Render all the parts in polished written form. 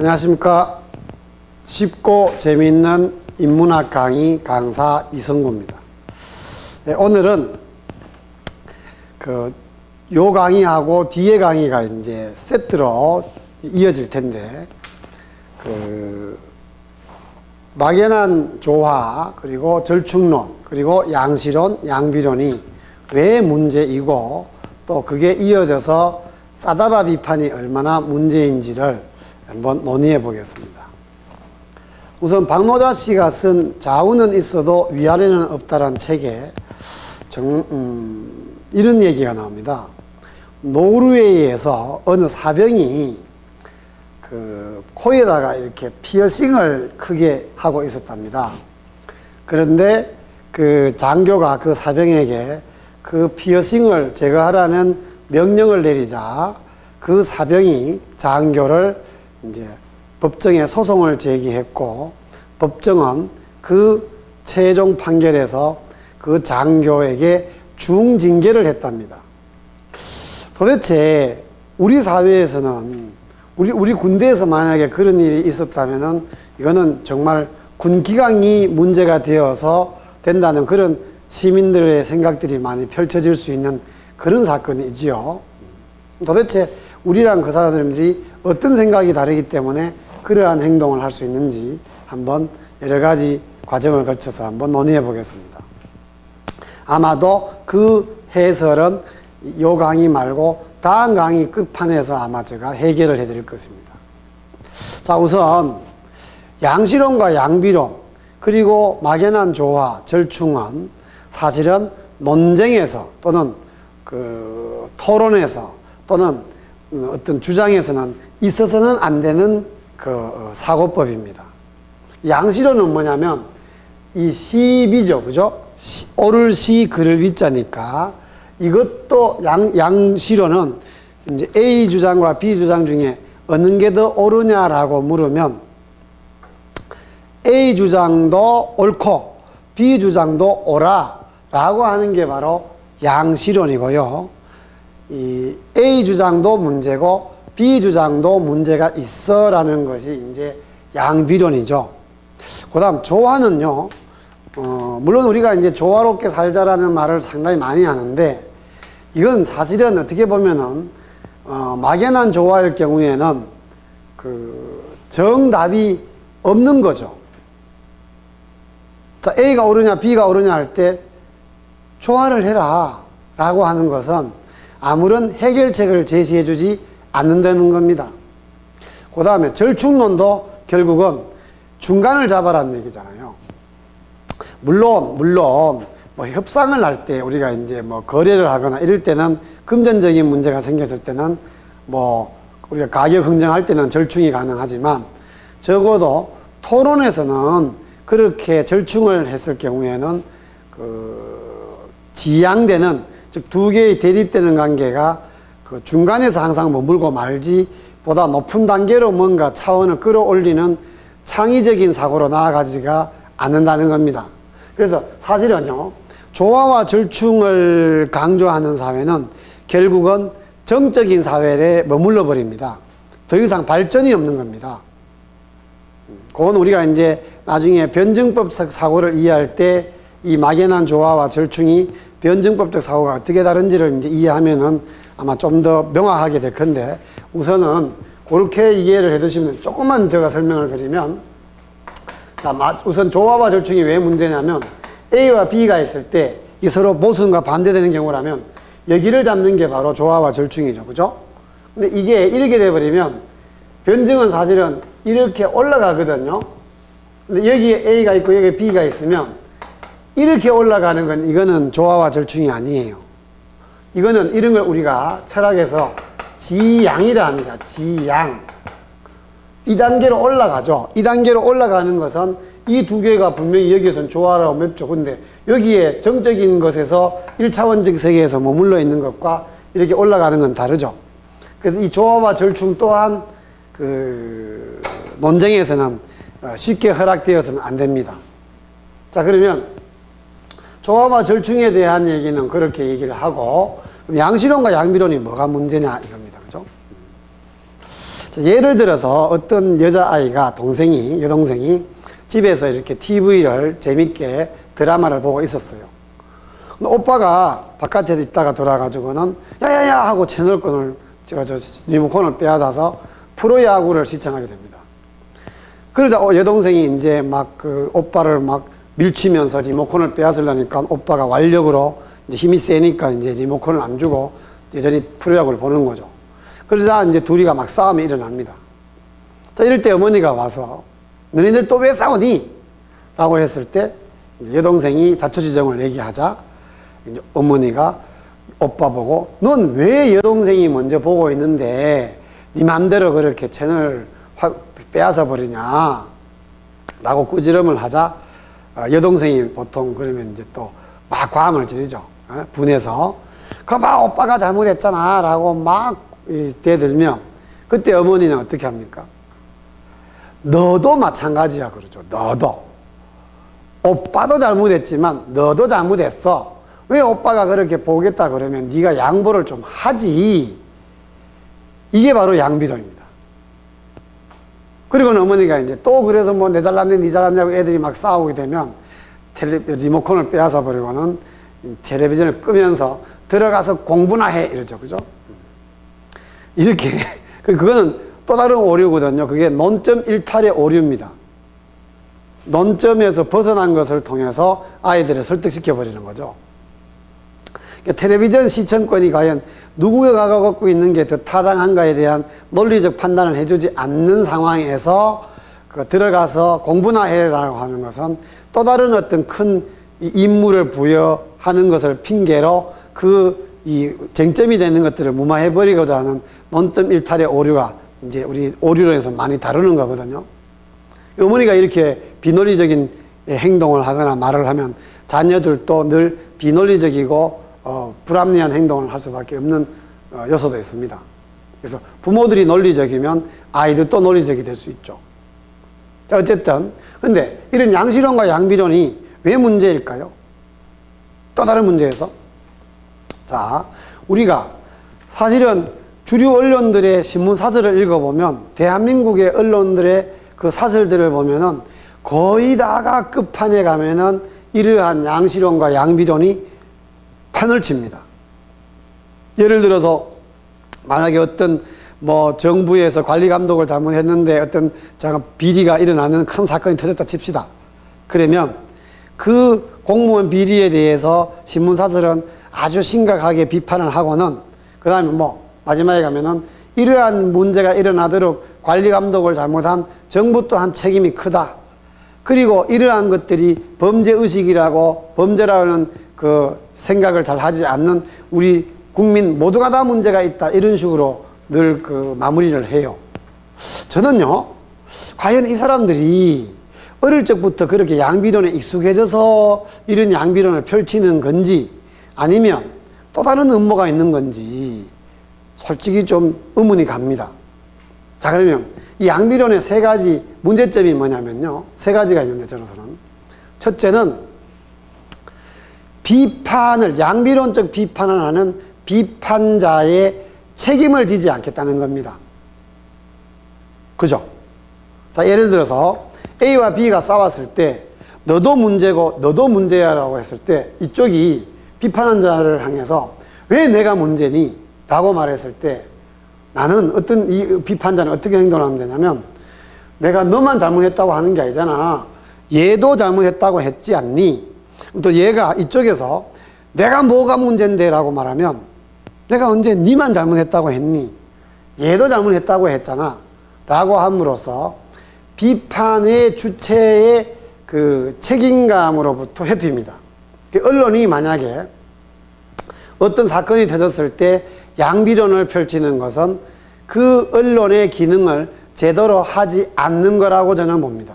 안녕하십니까. 쉽고 재미있는 인문학 강의 강사 이성구입니다. 네, 오늘은 요 강의하고 뒤에 강의가 이제 세트로 이어질 텐데, 막연한 조화, 그리고 절충론, 그리고 양시론, 양비론이 왜 문제이고, 또 그게 이어져서 싸잡아 비판이 얼마나 문제인지를 한번 논의해 보겠습니다. 우선 박노자 씨가 쓴 좌우는 있어도 위아래는 없다라는 책에 이런 얘기가 나옵니다. 노르웨이에서 어느 사병이 코에다가 이렇게 피어싱을 크게 하고 있었답니다. 그런데 그 장교가 그 사병에게 그 피어싱을 제거하라는 명령을 내리자 그 사병이 장교를 이제 법정에 소송을 제기했고, 법정은 그 최종 판결에서 그 장교에게 중징계를 했답니다. 도대체 우리 사회에서는 우리 군대에서 만약에 그런 일이 있었다면은 이거는 정말 군기강이 문제가 되어서 된다는 그런 시민들의 생각들이 많이 펼쳐질 수 있는 그런 사건이지요. 도대체 우리랑 그 사람들이 어떤 생각이 다르기 때문에 그러한 행동을 할 수 있는지 한번 여러 가지 과정을 거쳐서 한번 논의해 보겠습니다. 아마도 그 해설은 요 강의 말고 다음 강의 끝판에서 아마 제가 해결을 해드릴 것입니다. 자, 우선 양시론과 양비론, 그리고 막연한 조화, 절충은 사실은 논쟁에서 또는 토론에서 또는 어떤 주장에서는 있어서는 안 되는 사고법입니다. 양시론은 뭐냐면 이 시비죠, 그죠? 오를 시, 글을 위자니까 이것도 양시론은 이제 A 주장과 B 주장 중에 어느 게 더 옳으냐라고 물으면 A 주장도 옳고 B 주장도 옳아라고 하는 게 바로 양시론이고요. 이 A 주장도 문제고 B 주장도 문제가 있어라는 것이 이제 양비론이죠. 그 다음 조화는요, 물론 우리가 이제 조화롭게 살자라는 말을 상당히 많이 하는데, 이건 사실은 어떻게 보면은, 막연한 조화일 경우에는 정답이 없는 거죠. 자, A가 옳으냐, B가 옳으냐 할 때 조화를 해라 라고 하는 것은 아무런 해결책을 제시해주지 않는다는 겁니다. 그 다음에 절충론도 결국은 중간을 잡아라는 얘기잖아요. 물론 뭐 협상을 할 때 우리가 이제 뭐 거래를 하거나 이럴 때는 금전적인 문제가 생겼을 때는 뭐 우리가 가격 흥정할 때는 절충이 가능하지만, 적어도 토론에서는 그렇게 절충을 했을 경우에는 지양되는, 즉 두 개의 대립되는 관계가 중간에서 항상 머물고 말지 보다 높은 단계로 뭔가 차원을 끌어올리는 창의적인 사고로 나아가지가 않는다는 겁니다. 그래서 사실은요, 조화와 절충을 강조하는 사회는 결국은 정적인 사회에 머물러 버립니다. 더 이상 발전이 없는 겁니다. 그건 우리가 이제 나중에 변증법적 사고를 이해할 때 이 막연한 조화와 절충이 변증법적 사고가 어떻게 다른지를 이제 이해하면은 아마 좀 더 명확하게 될 건데, 우선은 그렇게 이해를 해 두시면, 조금만 제가 설명을 드리면, 자, 우선 조화와 절충이 왜 문제냐면, A와 B가 있을 때 이 서로 모순과 반대되는 경우라면 여기를 잡는 게 바로 조화와 절충이죠, 그죠? 근데 이게 이렇게 돼버리면 변증은 사실은 이렇게 올라가거든요. 근데 여기에 A가 있고 여기에 B가 있으면 이렇게 올라가는 건 이거는 조화와 절충이 아니에요. 이거는 이런 걸 우리가 철학에서 지양이라 합니다. 지양. 이 단계로 올라가죠. 이 단계로 올라가는 것은 이 두 개가 분명히 여기에서는 조화라고 맵죠. 근데 여기에 정적인 것에서 1차원적 세계에서 머물러 있는 것과 이렇게 올라가는 건 다르죠. 그래서 이 조화와 절충 또한 논쟁에서는 쉽게 허락되어서는 안 됩니다. 자, 그러면 조화와 절충에 대한 얘기는 그렇게 얘기를 하고, 양시론과 양비론이 뭐가 문제냐 이겁니다. 그죠? 자, 예를 들어서 어떤 여자아이가 여동생이 집에서 이렇게 TV를 재밌게 드라마를 보고 있었어요. 근데 오빠가 바깥에 있다가 돌아가지고는 야야야 하고 채널권을 리모컨을 빼앗아서 프로야구를 시청하게 됩니다. 그러자 여동생이 이제 막 그 오빠를 막 밀치면서 리모컨을 빼앗으려니까 오빠가 완력으로 이제 힘이 세니까 이제 리모컨을 안 주고 여전히 프로야구를 보는 거죠. 그러자 이제 둘이가 막 싸움이 일어납니다. 자, 이럴 때 어머니가 와서 너희들 또 왜 싸우니? 라고 했을 때 이제 여동생이 자초지종을 얘기하자 이제 어머니가 오빠 보고 넌 왜 여동생이 먼저 보고 있는데 네 맘대로 그렇게 채널 빼앗아 버리냐? 라고 꾸지람을 하자 여동생이 보통 그러면 이제 또 막 과음을 지르죠. 분해서. 그봐 오빠가 잘못했잖아 라고 막 대들면 그때 어머니는 어떻게 합니까? 너도 마찬가지야 그러죠. 너도. 오빠도 잘못했지만 너도 잘못했어. 왜 오빠가 그렇게 보겠다 그러면 네가 양보를 좀 하지. 이게 바로 양비론입니다. 그리고는 어머니가 이제 또 그래서 뭐 내 잘났네 네 잘났냐고 애들이 막 싸우게 되면 리모컨을 빼앗아 버리고는 텔레비전을 끄면서 들어가서 공부나 해 이러죠. 그죠? 이렇게 그거는 또 다른 오류거든요. 그게 논점 일탈의 오류입니다. 논점에서 벗어난 것을 통해서 아이들을 설득시켜 버리는 거죠. 그러니까 텔레비전 시청권이 과연 누구가 갖고 있는 게 더 타당한가에 대한 논리적 판단을 해주지 않는 상황에서 들어가서 공부나 해라고 하는 것은 또 다른 어떤 큰 임무를 부여하는 것을 핑계로 이 쟁점이 되는 것들을 무마해버리고자 하는 논점 일탈의 오류가 이제 우리 오류론에서 많이 다루는 거거든요. 어머니가 이렇게 비논리적인 행동을 하거나 말을 하면 자녀들도 늘 비논리적이고 불합리한 행동을 할 수밖에 없는 요소도 있습니다. 그래서 부모들이 논리적이면 아이들도 논리적이 될 수 있죠. 자, 어쨌든 근데 이런 양실론과 양비론이 왜 문제일까요? 또 다른 문제에서 자, 우리가 사실은 주류 언론들의 신문 사설을 읽어보면 대한민국의 언론들의 그 사설들을 보면은 거의 다가 끝판에 가면은 이러한 양실론과 양비론이 판을 칩니다. 예를 들어서 만약에 어떤 뭐 정부에서 관리 감독을 잘못했는데 어떤 비리가 일어나는 큰 사건이 터졌다 칩시다. 그러면 그 공무원 비리에 대해서 신문사설은 아주 심각하게 비판을 하고는 그 다음에 뭐 마지막에 가면은 이러한 문제가 일어나도록 관리 감독을 잘못한 정부 또한 책임이 크다. 그리고 이러한 것들이 범죄의식이라고 범죄라는 그 생각을 잘 하지 않는 우리 국민 모두가 다 문제가 있다. 이런 식으로 늘 그 마무리를 해요. 저는요, 과연 이 사람들이 어릴 적부터 그렇게 양비론에 익숙해져서 이런 양비론을 펼치는 건지 아니면 또 다른 음모가 있는 건지 솔직히 좀 의문이 갑니다. 자, 그러면 이 양비론의 세 가지 문제점이 뭐냐면요. 세 가지가 있는데 저로서는. 첫째는 양비론적 비판을 하는 비판자의 책임을 지지 않겠다는 겁니다. 그죠? 자, 예를 들어서 A와 B가 싸웠을 때 너도 문제고 너도 문제야 라고 했을 때 이쪽이 비판한 자를 향해서 왜 내가 문제니? 라고 말했을 때 나는 이 비판자는 어떻게 행동을 하면 되냐면 내가 너만 잘못했다고 하는 게 아니잖아. 얘도 잘못했다고 했지 않니? 또 얘가 이쪽에서 내가 뭐가 문제인데 라고 말하면 내가 언제 니만 잘못했다고 했니? 얘도 잘못했다고 했잖아. 라고 함으로써 비판의 주체의 그 책임감으로부터 회피입니다. 언론이 만약에 어떤 사건이 터졌을 때 양비론을 펼치는 것은 그 언론의 기능을 제대로 하지 않는 거라고 저는 봅니다.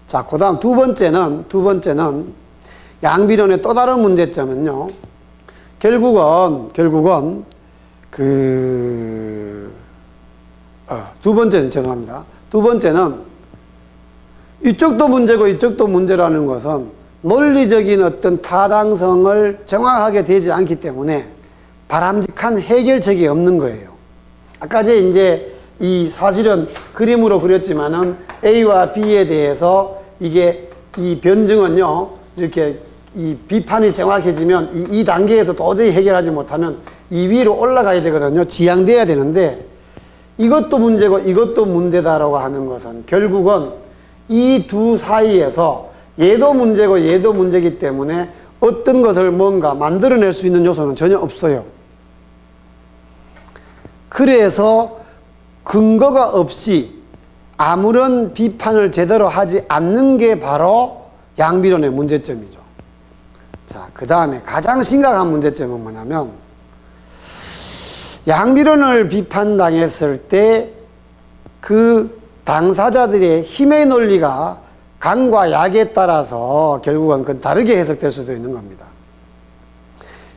자, 그 다음 두 번째는 양비론의 또 다른 문제점은요. 결국은 두 번째는 이쪽도 문제고 이쪽도 문제라는 것은 논리적인 어떤 타당성을 정확하게 되지 않기 때문에 바람직한 해결책이 없는 거예요. 아까 이제 이 사실은 그림으로 그렸지만은 A와 B에 대해서 이게 이 변증은요, 이렇게 이 비판이 정확해지면 이 단계에서 도저히 해결하지 못하면 이 위로 올라가야 되거든요. 지향돼야 되는데 이것도 문제고 이것도 문제다라고 하는 것은 결국은 이 두 사이에서 얘도 문제고 얘도 문제이기 때문에 어떤 것을 뭔가 만들어낼 수 있는 요소는 전혀 없어요. 그래서 근거가 없이 아무런 비판을 제대로 하지 않는 게 바로 양비론의 문제점이죠. 자, 그 다음에 가장 심각한 문제점은 뭐냐면 양비론을 비판당했을 때 그 당사자들의 힘의 논리가 강과 약에 따라서 결국은 그건 다르게 해석될 수도 있는 겁니다.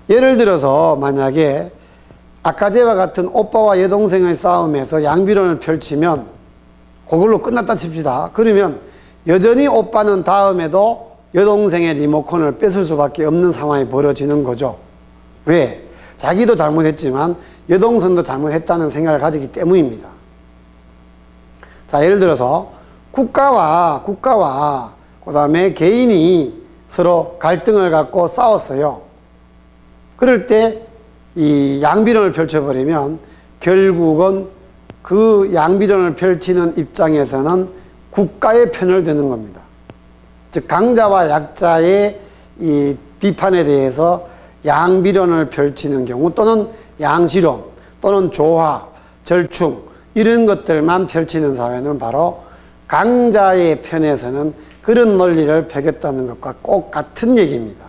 예를 들어서 만약에 아까제와 같은 오빠와 여동생의 싸움에서 양비론을 펼치면 그걸로 끝났다 칩시다. 그러면 여전히 오빠는 다음에도 여동생의 리모컨을 뺏을 수밖에 없는 상황이 벌어지는 거죠. 왜? 자기도 잘못했지만 여동생도 잘못했다는 생각을 가지기 때문입니다. 자, 예를 들어서 국가와 그 다음에 개인이 서로 갈등을 갖고 싸웠어요. 그럴 때 이 양비론을 펼쳐버리면 결국은 그 양비론을 펼치는 입장에서는 국가의 편을 드는 겁니다. 즉 강자와 약자의 이 비판에 대해서 양비론을 펼치는 경우 또는 양시론 또는 조화, 절충 이런 것들만 펼치는 사회는 바로 강자의 편에서는 그런 논리를 펴겠다는 것과 꼭 같은 얘기입니다.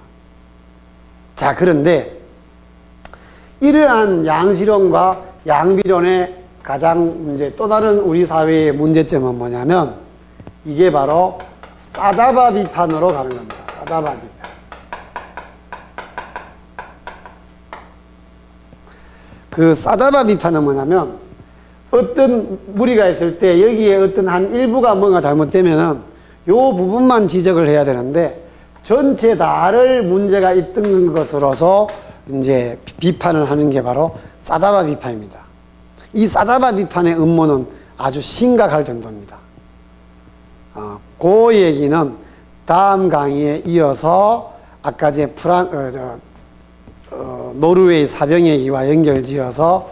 자, 그런데 이러한 양시론과 양비론의 가장 문제, 또 다른 우리 사회의 문제점은 뭐냐면 이게 바로 싸잡아 비판으로 가는 겁니다. 싸잡아 비판. 그 싸잡아 비판은 뭐냐면 어떤 무리가 있을 때 여기에 어떤 한 일부가 뭔가 잘못되면은 요 부분만 지적을 해야 되는데 전체 다를 문제가 있던 것으로서 이제 비판을 하는 게 바로 싸잡아 비판입니다. 이 싸잡아 비판의 음모는 아주 심각할 정도입니다. 그 얘기는 다음 강의에 이어서 아까 제 노르웨이 사병 얘기와 연결지어서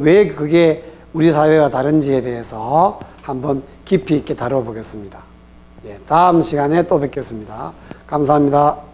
왜 그게 우리 사회와 다른지에 대해서 한번 깊이 있게 다뤄보겠습니다. 예, 다음 시간에 또 뵙겠습니다. 감사합니다.